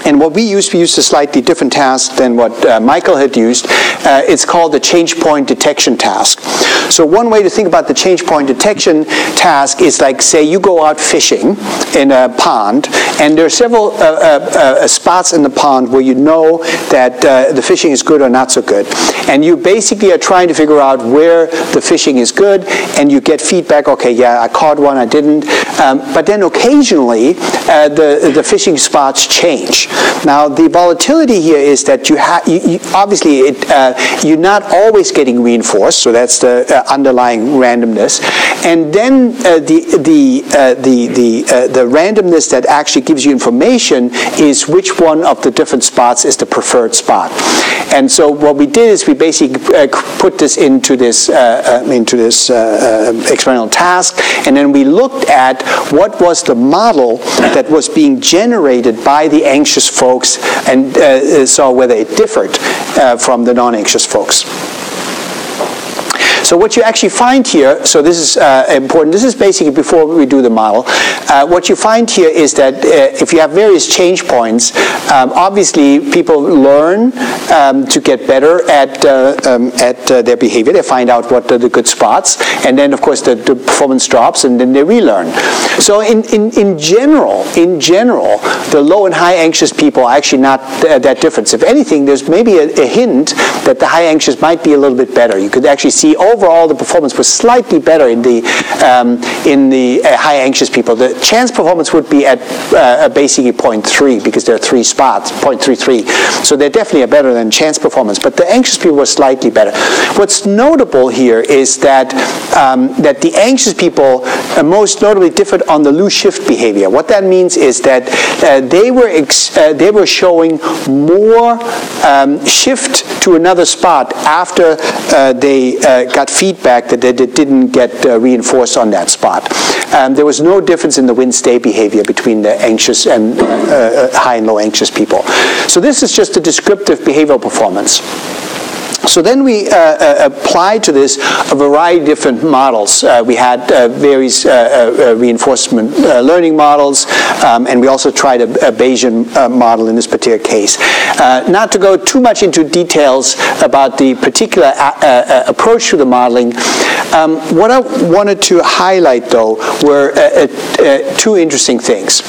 And what we used a slightly different task than what Michael had used. It's called the change point detection task. So one way to think about the change point detection task is like, say you go out fishing in a pond, and there are several spots in the pond where you know that the fishing is good or not so good. And you basically are trying to figure out where the fishing is good, and you get feedback, okay, yeah, I caught one, I didn't. But then occasionally, the fishing spots change. Now, the volatility here is that obviously you're not always getting reinforced, so that's the underlying randomness, and then the randomness that actually gives you information is which one of the different spots is the preferred spot. And so what we did is we basically put this into this experimental task, and then we looked at what was the model that was being generated by the anxious folks, and saw whether it differed from the non-anxious folks. So what you actually find here, so this is important, this is basically before we do the model, what you find here is that if you have various change points, obviously people learn to get better at their behavior. They find out what are the good spots, and then of course the performance drops, and then they relearn. So in general, the low and high anxious people are actually not that different. If anything, there's maybe a hint that the high anxious might be a little bit better. You could actually see overall the performance was slightly better in the high anxious people. The chance performance would be at basically 0.3 because there are 3 spots, 0.33. So they're definitely better than chance performance. But the anxious people were slightly better. What's notable here is that that the anxious people most notably differed on the loose shift behavior. What that means is that they were showing more shift to another spot after they got feedback that they didn't get reinforced on that spot. There was no difference in the win-stay behavior between the anxious and high and low anxious people. So this is just a descriptive behavioral performance. So then we applied to this a variety of different models. We had various reinforcement learning models, and we also tried a Bayesian model in this particular case. Not to go too much into details about the particular approach to the modeling, what I wanted to highlight, though, were 2 interesting things.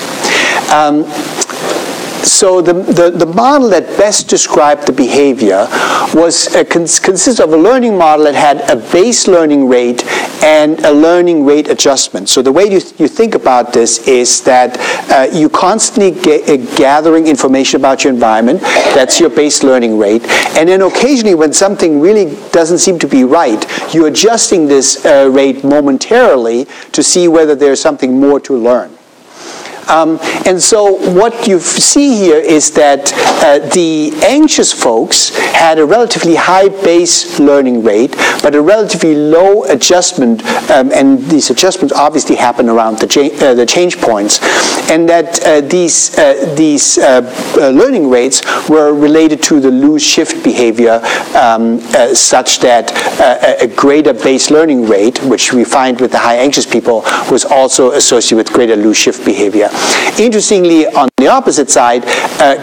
So the model that best described the behavior was consists of a learning model that had a base learning rate and a learning rate adjustment. So the way you think about this is that you constantly gathering information about your environment. That's your base learning rate. And then occasionally when something really doesn't seem to be right, you're adjusting this rate momentarily to see whether there's something more to learn. And so what you see here is that the anxious folks had a relatively high base learning rate, but a relatively low adjustment, and these adjustments obviously happen around the change points, and that these learning rates were related to the loose shift behavior, such that a greater base learning rate, which we find with the high anxious people, was also associated with greater loose shift behavior. Interestingly, on the opposite side,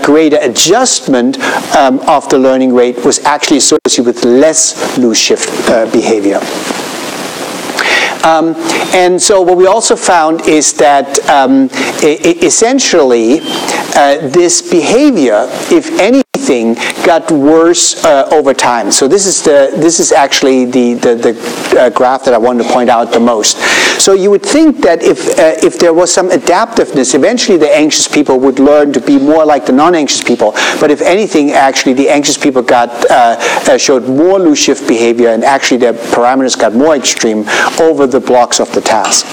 greater adjustment of the learning rate was actually associated with less loose shift behavior. And so what we also found is that essentially this behavior, if anything, got worse over time. So this is actually the graph that I wanted to point out the most. So you would think that if there was some adaptiveness, eventually the anxious people would learn to be more like the non-anxious people. But if anything, actually the anxious people showed more loose shift behavior, and actually their parameters got more extreme over the blocks of the task.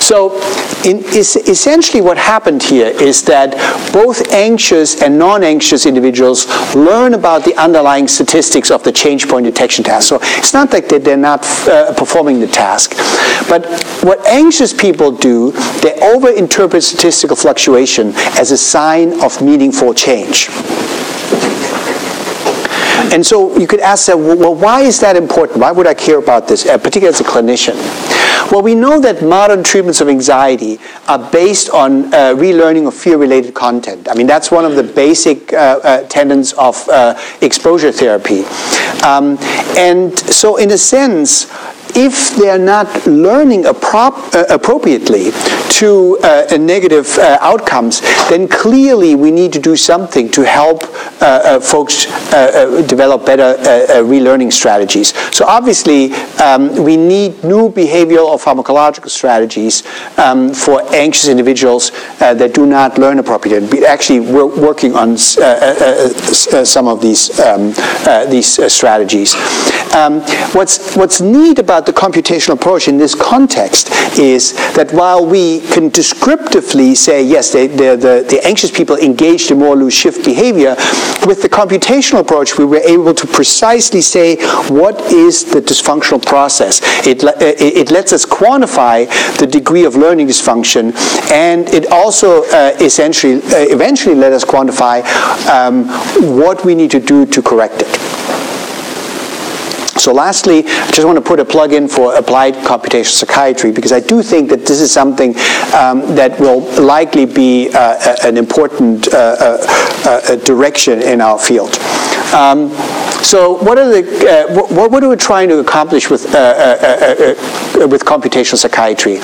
So essentially what happened here is that both anxious and non-anxious individuals learn about the underlying statistics of the change point detection task. So it's not like they're not performing the task. But what anxious people do, they overinterpret statistical fluctuation as a sign of meaningful change. And so you could ask that, well, why is that important? Why would I care about this, particularly as a clinician? Well, we know that modern treatments of anxiety are based on relearning of fear-related content. I mean, that's one of the basic tenets of exposure therapy. And so in a sense, if they're not learning appropriately to negative outcomes, then clearly we need to do something to help folks develop better relearning strategies. So obviously, we need new behavioral or pharmacological strategies for anxious individuals that do not learn appropriately. Actually, we're working on some of these strategies. What's neat about the computational approach in this context is that while we can descriptively say, yes, the anxious people engaged in more loose shift behavior, with the computational approach, we were able to precisely say what is the dysfunctional process. It lets us quantify the degree of learning dysfunction, and it also eventually let us quantify what we need to do to correct it. So lastly, I just want to put a plug in for applied computational psychiatry, because I do think that this is something that will likely be an important direction in our field. So what are we trying to accomplish with computational psychiatry?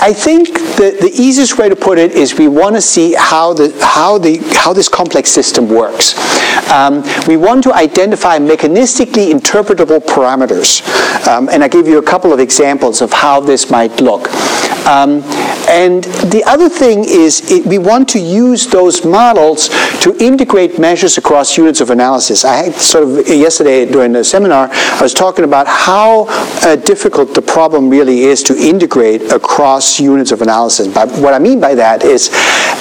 I think the easiest way to put it is we want to see how this complex system works. We want to identify mechanistically interpretable parameters, and I give you a couple of examples of how this might look. And the other thing is we want to use those models to integrate measures across units of analysis. I had sort of yesterday during the seminar, I was talking about how difficult the problem really is to integrate across units of analysis. But what I mean by that is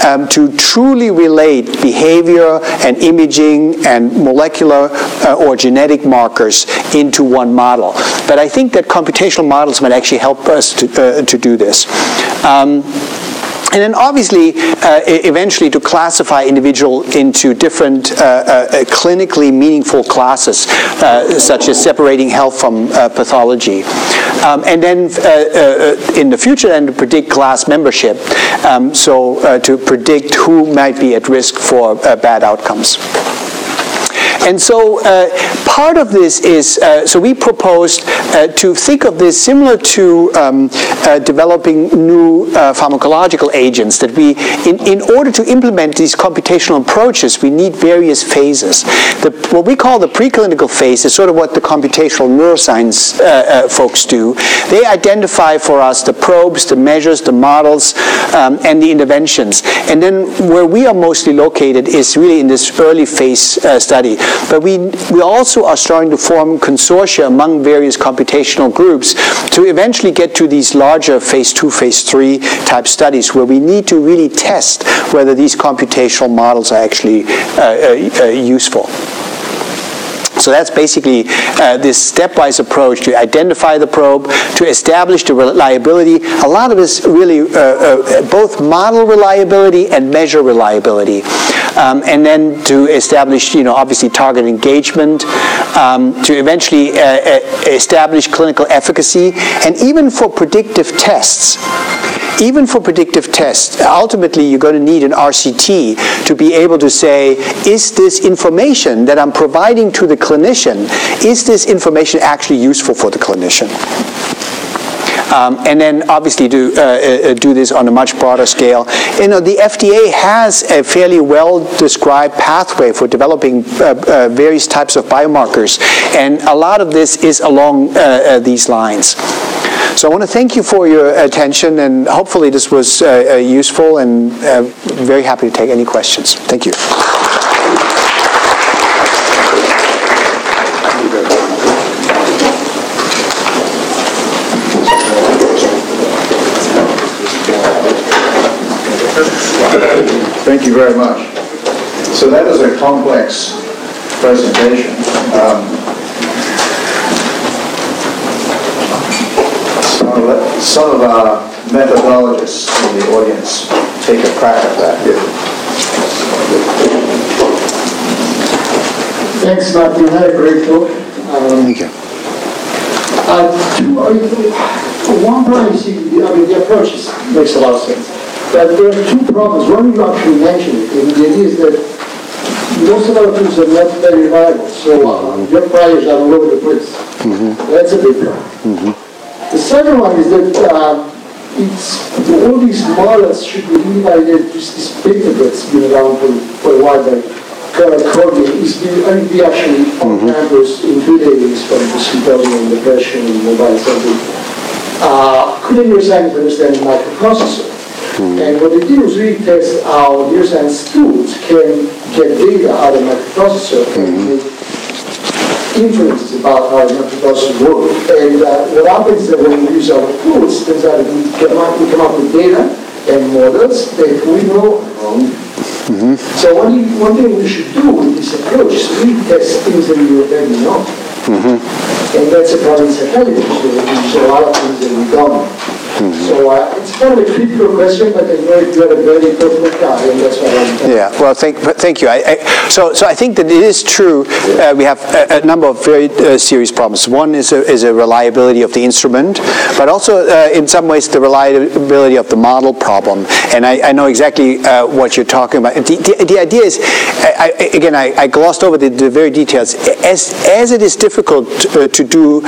to truly relate behavior and imaging and molecular or genetic markers into one model. But I think that computational models might actually help us to do this. And then obviously, eventually to classify individual into different clinically meaningful classes, such as separating health from pathology. And then in the future, then to predict class membership, to predict who might be at risk for bad outcomes. And so part of this is, so we proposed to think of this similar to developing new pharmacological agents, that we, in order to implement these computational approaches, we need various phases. What we call the preclinical phase is sort of what the computational neuroscience folks do. They identify for us the probes, the measures, the models, and the interventions. And then where we are mostly located is really in this early phase study. But we also are starting to form consortia among various computational groups to eventually get to these larger phase 2, phase 3 type studies where we need to really test whether these computational models are actually useful. So that's basically this stepwise approach to identify the probe, to establish the reliability. A lot of this really both model reliability and measure reliability. And then to establish, obviously target engagement, to eventually establish clinical efficacy, and even for predictive tests. Even for predictive tests, ultimately you're going to need an RCT to be able to say, is this information that I'm providing to the clinician, is this information actually useful for the clinician? And then obviously to do this on a much broader scale. The FDA has a fairly well-described pathway for developing various types of biomarkers, and a lot of this is along these lines. So I want to thank you for your attention, and hopefully this was useful, and very happy to take any questions. Thank you. Thank you very much. So that is a complex presentation. So let some of our methodologists in the audience take a crack at that. Thanks, Martin. You had a great talk. Thank you. One problem, the approach makes a lot of sense. But there are two problems. One, you actually mentioned it, and the idea is that most of our tools are not very reliable. So your priors are all over the place. That's a big problem. The second one is that all these models should be divided. This paper that's been around for a while, like Corby, we actually on campus in 2 days from the symposium on depression and mobile therapy. Couldn't neuroscience understand microprocessor. And what they did was really test how neuroscience tools can get data out of microprocessor and make inferences about how a microprocessor works. And what happens is that when we use our tools, it turns out that we come up with data and models that we know are wrong. So one thing we should do with this approach is really test things that we already know. And that's a problem in psychiatry, there's a lot of things that we don't know. So it's kind of a critical question, but I know you're a very important guy, and that's why I'm talking. Yeah, well, thank you. So I think that it is true. We have a number of very serious problems. One is a reliability of the instrument, but also in some ways the reliability of the model problem. And I know exactly what you're talking about. The idea is, I glossed over the very details. As it is difficult to do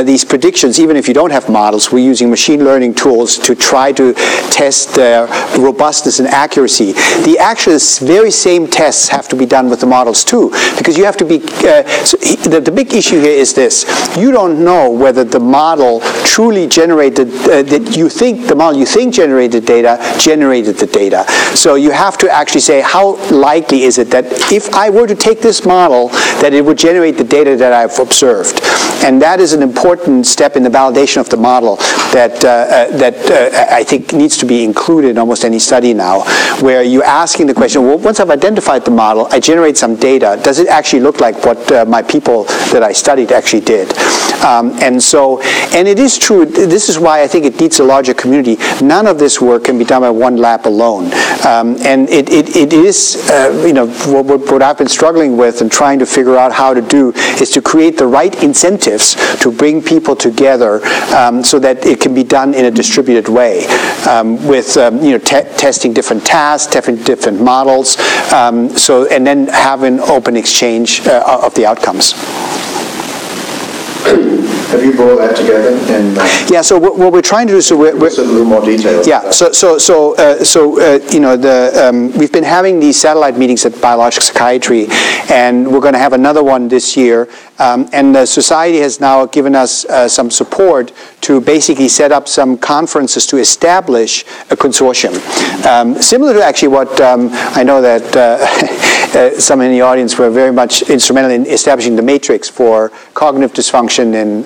these predictions, even if you don't have models, we're using machine learning tools to try to test their robustness and accuracy. The actual very same tests have to be done with the models too, because you have to be, the big issue here is this: you don't know whether the model truly generated, the model you think generated the data. So you have to actually say, how likely is it that if I were to take this model, that it would generate the data that I've observed? And that is an important step in the validation of the model that I think needs to be included in almost any study now, where you're asking the question, well, once I've identified the model, I generate some data. Does it actually look like what my people that I studied actually did? And it is true, this is why I think it needs a larger community. None of this work can be done by one lab alone. And it is, what I've been struggling with and trying to figure out how to do is to create the right incentives to bring people together so that it can be done in a distributed way with testing different tasks, different models, and then have an open exchange of the outcomes. Have you brought that together? Yeah. So what we're trying to do, so we're a little more detail. Yeah. We've been having these satellite meetings at Biological Psychiatry, and we're going to have another one this year. And the society has now given us some support to basically set up some conferences to establish a consortium, similar to actually what I know that some in the audience were very much instrumental in establishing the matrix for cognitive dysfunction in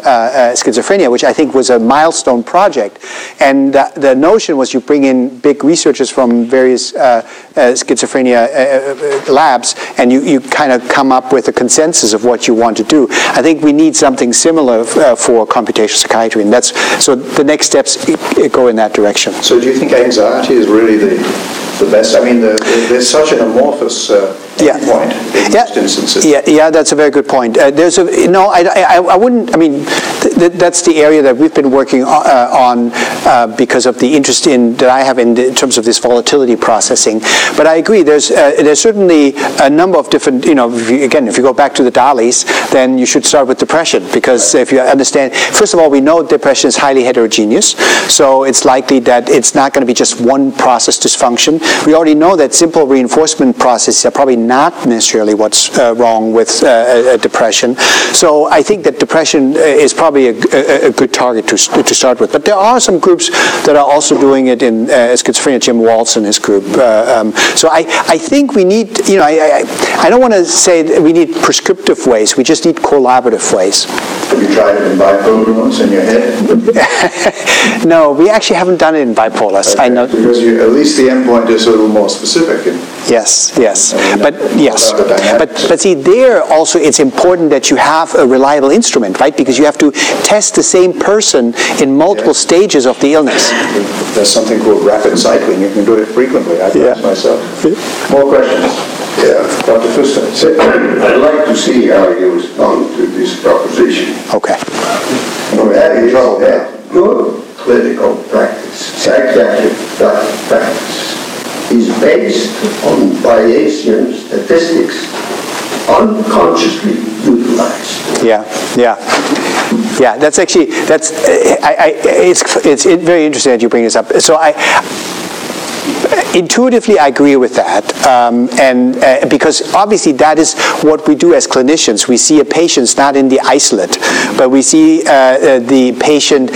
schizophrenia, which I think was a milestone project. And the notion was you bring in big researchers from various schizophrenia labs, and you kind of come up with a consensus of what you want to do. I think we need something similar for computational psychiatry, and so the next steps go in that direction. So do you think anxiety is really the best? I mean, there's such an amorphous point in most instances. Yeah, that's a very good point. I wouldn't. I mean, that's the area that we've been working on because of the interest that I have in terms of this volatility processing. But I agree. There's certainly a number of different. If you go back to the Dalis, then you should start with depression, because if you understand, first of all, we know depression is highly heterogeneous, so it's likely that it's not going to be just one process dysfunction. We already know that simple reinforcement processes are probably not necessarily what's wrong with depression. So I think that depression is probably a good target to start with. But there are some groups that are also doing it in schizophrenia. Jim Waltz and his group. So I think we need, I don't want to say that we need prescriptive ways. We just need collaborative ways. Have you tried it in bipolar ones in your head? No, we actually haven't done it in bipolar. Okay, I know. Because at least the endpoint is a little more specific. Yes. But see, there also it's important that you have a reliable instrument, right? Because you have to test the same person in multiple stages of the illness. There's something called rapid cycling. You can do it frequently. I've done it myself. More questions? Yeah, Dr. Fuster. I'd like to see how you respond to this proposition. Okay. Good clinical practice, psychiatric practice, is based on Bayesian statistics, unconsciously Yeah, that's actually, it's very interesting that you bring this up. So intuitively, I agree with that, and because obviously that is what we do as clinicians. We see a patient not in the isolate, but we see the patient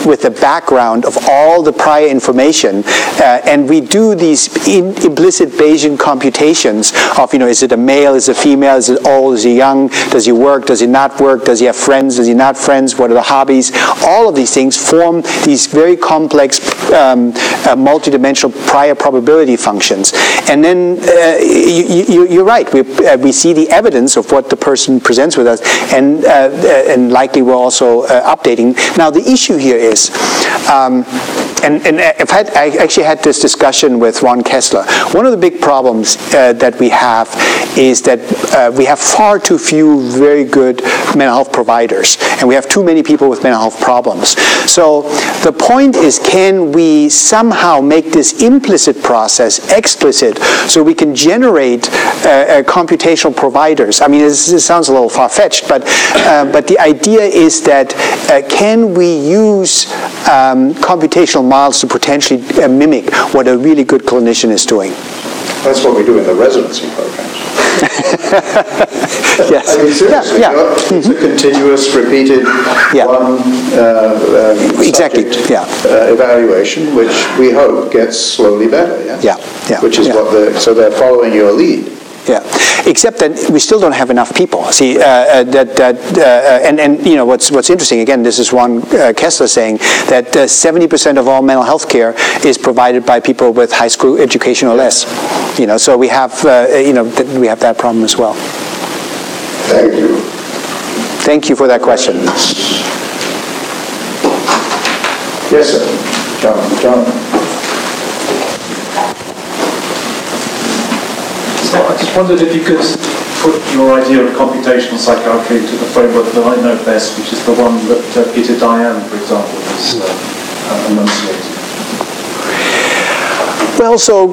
with the background of all the prior information, and we do these implicit Bayesian computations of, is it a male, is it a female, is it old, is he young, does he work, does he not work, does he have friends, does he not friends, what are the hobbies? All of these things form these very complex multidimensional prior probability functions. And then you're right, we see the evidence of what the person presents with us, and likely we're also updating. Now the issue here is, I actually had this discussion with Ron Kessler. One of the big problems that we have is that we have far too few very good mental health providers, and we have too many people with mental health problems. So the point is, can we somehow make this implicit process explicit so we can generate computational providers? I mean, this sounds a little far-fetched, but the idea is that can we use computational models to potentially mimic what a really good clinician is doing? That's what we do in the residency programs. Yes. I mean, seriously, it's a continuous, repeated exactly. Evaluation, which we hope gets slowly better. Yeah. Which is so they're following your lead. Yeah, except that we still don't have enough people. See, and what's interesting, again, this is Ron Kessler saying that 70% of all mental health care is provided by people with high school education or less. So we have we have that problem as well. Thank you. Thank you for that question. Yes, sir. John. I just wondered if you could put your idea of computational psychiatry into the framework that I know best, which is the one that Peter Diane, for example, has enunciated. Well, so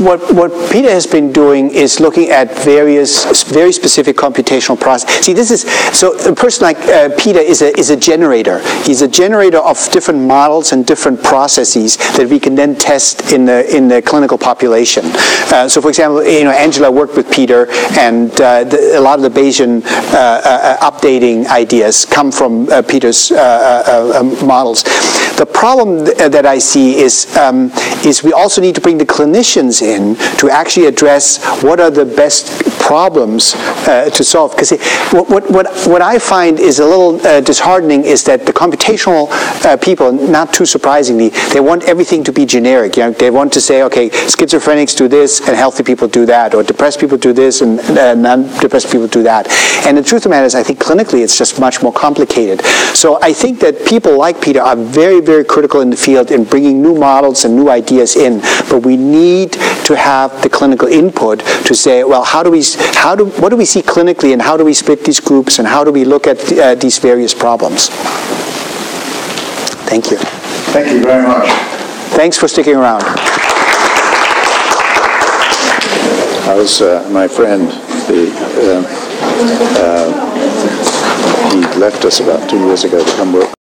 what Peter has been doing is looking at very specific computational processes. See, so a person like Peter is a generator. He's a generator of different models and different processes that we can then test in the clinical population. So, for example, Angela worked with Peter, and a lot of the Bayesian updating ideas come from Peter's models. The problem that I see is we also need to bring the clinicians in to actually address what are the best problems to solve. Because what I find is a little disheartening is that the computational people, not too surprisingly, they want everything to be generic. They want to say, okay, schizophrenics do this and healthy people do that, or depressed people do this and non-depressed people do that. And the truth of the matter is, I think clinically it's just much more complicated. So I think that people like Peter are very, very critical in the field in bringing new models and new ideas in, but we need to have the clinical input to say, well, what do we see clinically, and how do we split these groups, and how do we look at these various problems? Thank you. Thank you very much. Thanks for sticking around. How's my friend? He left us about 2 years ago to come work